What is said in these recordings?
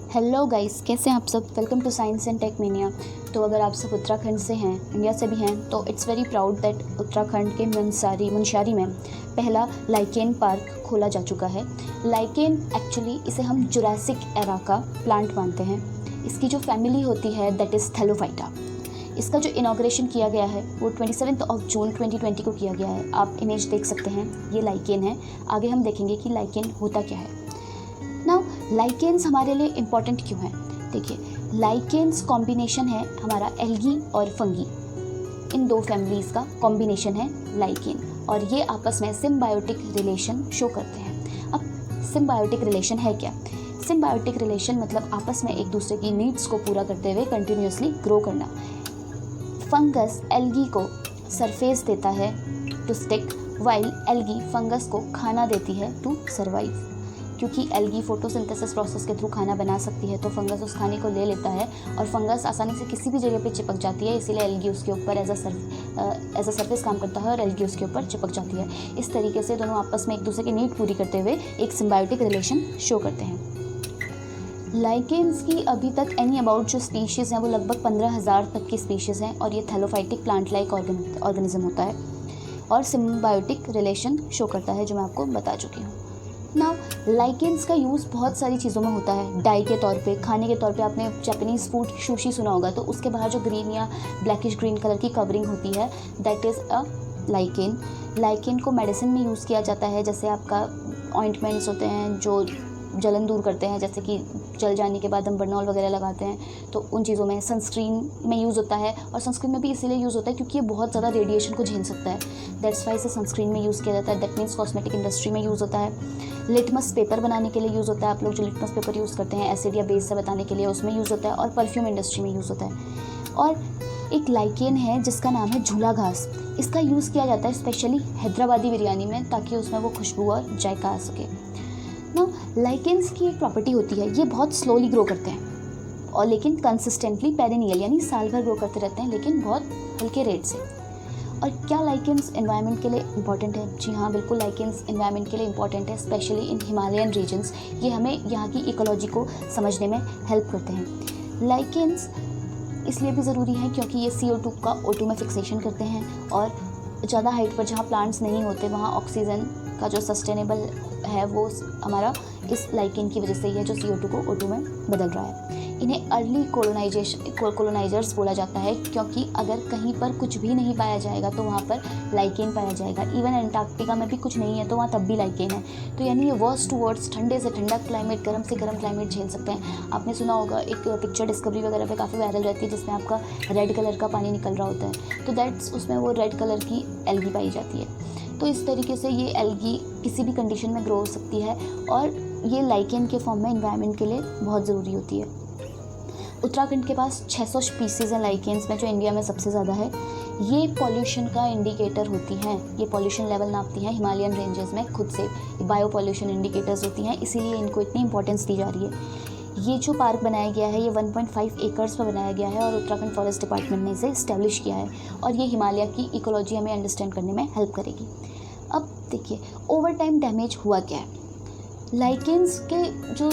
Hello guys, कैसे हैं आप सब। Welcome to science and tech mania. तो अगर आप सब उत्तराखंड से हैं, इंडिया से भी हैं, तो it's very proud that Uttarakhand के मुनस्यारी में पहला लाइकेन पार्क खोला जा चुका है। लाइकेन एक्चुअली इसे हम जुरासिक एरा का प्लांट मानते हैं। इसकी जो फैमिली होती है दैट इज़ थैलोफाइटा। इसका जो इनॉग्रेशन किया गया है वो 27 जून 2020 को किया गया है। आप इमेज देख सकते हैं, ये लाइकेन है। आगे हम देखेंगे कि लाइकेन होता क्या है। नाउ लाइकेन्स हमारे लिए इम्पॉर्टेंट क्यों हैं। देखिए, लाइकेन्स कॉम्बिनेशन है हमारा एल्गी और फंगी, इन दो फैमिलीज़ का कॉम्बिनेशन है लाइकेन, और ये आपस में सिम्बायोटिक रिलेशन शो करते हैं। अब सिम्बायोटिक रिलेशन है क्या? सिम्बायोटिक रिलेशन मतलब आपस में एक दूसरे की नीड्स को पूरा करते हुए कंटिन्यूसली ग्रो करना। फंगस एल्गी को सरफेस देता है to stick, while algae fungus को खाना देती है टू सर्वाइव। क्योंकि एल्गी फोटोसिंथेसिस प्रोसेस के थ्रू खाना बना सकती है, तो फंगस उस खाने को ले लेता है और फंगस आसानी से किसी भी जगह पे चिपक जाती है, इसीलिए एल्गी उसके ऊपर एज अ सरफेस काम करता है और एल्गी उसके ऊपर चिपक जाती है। इस तरीके से दोनों आपस में एक दूसरे की नीड पूरी करते हुए एक सिम्बायोटिक रिलेशन शो करते हैं। लाइकेन्स की अभी तक एनी अबाउट जो स्पीशीज़ हैं वो लगभग 15,000 तक की स्पीशीज़ हैं, और ये थैलोफाइटिक प्लांट लाइक ऑर्गेनिज्म होता है और सिम्बायोटिक रिलेशन शो करता है, जो मैं आपको बता चुकी हूँ। नाउ लाइकेन्स का यूज़ बहुत सारी चीज़ों में होता है। डाई के तौर पे, खाने के तौर पे आपने जापानीज़ फूड सुशी सुना होगा, तो उसके बाहर जो ग्रीन या ब्लैकिश ग्रीन कलर की कवरिंग होती है that is a lichen. Lichen को मेडिसिन में यूज़ किया जाता है, जैसे आपका ऑइंटमेंट्स होते हैं जो जलन दूर करते हैं, जैसे कि जल जाने के बाद हम बर्नॉल वगैरह लगाते हैं, तो उन चीज़ों में। सनस्क्रीन में यूज़ होता है, और सनस्क्रीन में भी इसीलिए यूज़ होता है क्योंकि ये बहुत ज़्यादा रेडिएशन को झेल सकता है, दैट्स वाई इसे सनस्क्रीन में यूज़ किया जाता है। दैट मीन्स कॉस्मेटिक इंडस्ट्री में यूज़ होता है। लिटमस पेपर बनाने के लिए यूज़ होता है। आप लोग जो लिटमस पेपर यूज़ करते हैं एसिड या बेस से बताने के लिए, उसमें यूज़ होता है। और परफ्यूम इंडस्ट्री में यूज़ होता है। और एक लाइकेन है जिसका नाम है झूला घास। इसका यूज़ किया जाता है स्पेशली हैदराबादी बिरयानी में, ताकि उसमें वो खुशबू और जायका आ सके। ना लाइकेन्स की एक प्रॉपर्टी होती है, ये बहुत स्लोली ग्रो करते हैं, और लेकिन कंसिस्टेंटली पेरिनियल यानी साल भर ग्रो करते रहते हैं, लेकिन बहुत हल्के रेट से। और क्या लाइकेन्स एनवायरनमेंट के लिए इंपॉर्टेंट है? जी हाँ, बिल्कुल लाइकेन्स एनवायरनमेंट के लिए इंपॉर्टेंट है, स्पेशली इन हिमालयन रीजन्स। ये हमें यहाँ की इकोलॉजी को समझने में हेल्प करते हैं। लाइकेन्स इसलिए भी ज़रूरी है क्योंकि ये CO2 का O2 में फिक्सेशन करते हैं, और ज़्यादा हाइट पर जहाँ प्लांट्स नहीं होते वहाँ ऑक्सीजन का जो सस्टेनेबल है वो हमारा इस लाइकेन की वजह से ही है, जो CO2 को O2 में बदल रहा है। इन्हें अर्ली कोलोनाइजर्स बोला जाता है, क्योंकि अगर कहीं पर कुछ भी नहीं पाया जाएगा तो वहाँ पर लाइकेन पाया जाएगा। इवन अंटार्कटिका में भी कुछ नहीं है तो वहाँ तब भी लाइकेन है। तो यानी ये वर्स्ट टू वर्स्ट, ठंडे से ठंडा क्लाइमेट, गर्म से गर्म क्लाइमेट झेल सकते हैं। आपने सुना होगा, एक पिक्चर डिस्कवरी वगैरह पे काफ़ी वायरल रहती है जिसमें आपका रेड कलर का पानी निकल रहा होता है, तो दैट्स उसमें वो रेड कलर की एल्गी पाई जाती है। तो इस तरीके से ये एल्गी किसी भी कंडीशन में ग्रो हो सकती है, और ये लाइकेन के फॉर्म में एनवायरनमेंट के लिए बहुत ज़रूरी होती है। उत्तराखंड के पास 600 स्पीसीज़ हैं लाइकेन्स में, जो इंडिया में सबसे ज़्यादा है। ये पॉल्यूशन का इंडिकेटर होती हैं, ये पॉल्यूशन लेवल नापती हैं हिमालयन रेंजेस में खुद से। बायो पॉल्यूशन इंडिकेटर्स होती हैं, इसीलिए इनको इतनी इंपॉर्टेंस दी जा रही है। ये जो पार्क बनाया गया है ये 1.5 एकर्स पर बनाया गया है, और उत्तराखंड फॉरेस्ट डिपार्टमेंट ने इसे इस्टेब्लिश किया है, और ये हिमालय की इकोलॉजी हमें अंडरस्टैंड करने में हेल्प करेगी। अब देखिए, ओवर टाइम डैमेज हुआ क्या है। लाइकेन्स के जो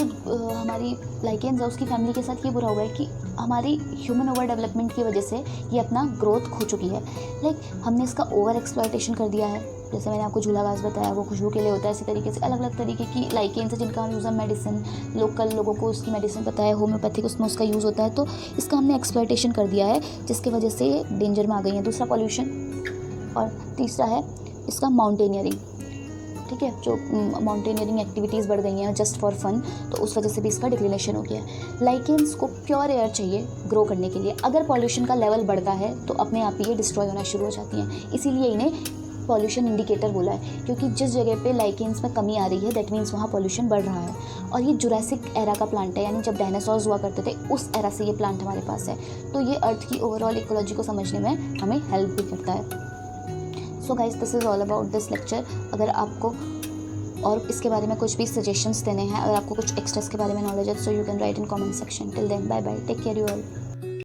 हमारी लाइकेन्स है उसकी फैमिली के साथ ये बुरा हुआ है कि हमारी ह्यूमन ओवर डेवलपमेंट की वजह से ये अपना ग्रोथ खो चुकी है। लाइक हमने इसका ओवर एक्सप्लॉयटेशन कर दिया है। जैसे मैंने आपको झूला घास बताया, वो खुशबू के लिए होता है। इसी तरीके से अलग अलग तरीके की लाइकेन्स है जिनका हम यूज़ हम मेडिसिन, लोकल लोगों को उसकी मेडिसिन पता है, होम्योपैथिक उसमें उसका यूज़ होता है, तो इसका हमने एक्सप्लॉयटेशन कर दिया है, जिसकी वजह से ये डेंजर में आ गई है। दूसरा पॉल्यूशन, और तीसरा है इसका माउंटेनियरिंग। ठीक है, जो माउंटेनियरिंग एक्टिविटीज़ बढ़ गई हैं जस्ट फॉर फन, तो उस वजह से भी इसका डिक्लिनेशन हो गया है। लाइकेन्स को प्योर एयर चाहिए ग्रो करने के लिए। अगर पॉल्यूशन का लेवल बढ़ता है तो अपने आप ही ये डिस्ट्रॉय होना शुरू हो जाती हैं, इसीलिए इन्हें पॉल्यूशन इंडिकेटर बोला है। क्योंकि जिस जगह पे लाइकेन्स में कमी आ रही है दैट मीन्स वहाँ पॉल्यूशन बढ़ रहा है। और ये जुरासिक एरा का प्लांट है, यानी जब डायनासोर्स हुआ करते थे उस एरा से ये प्लांट हमारे पास है। तो ये अर्थ की ओवरऑल इकोलॉजी को समझने में हमें हेल्प भी करता है। So guys, this is all about this lecture. अगर आपको और इसके बारे में कुछ भी सजेशंस देने हैं, अगर आपको कुछ एक्स्ट्रा के बारे में नॉलेज है, so you can write in comment section. Till then, bye bye, take care you all.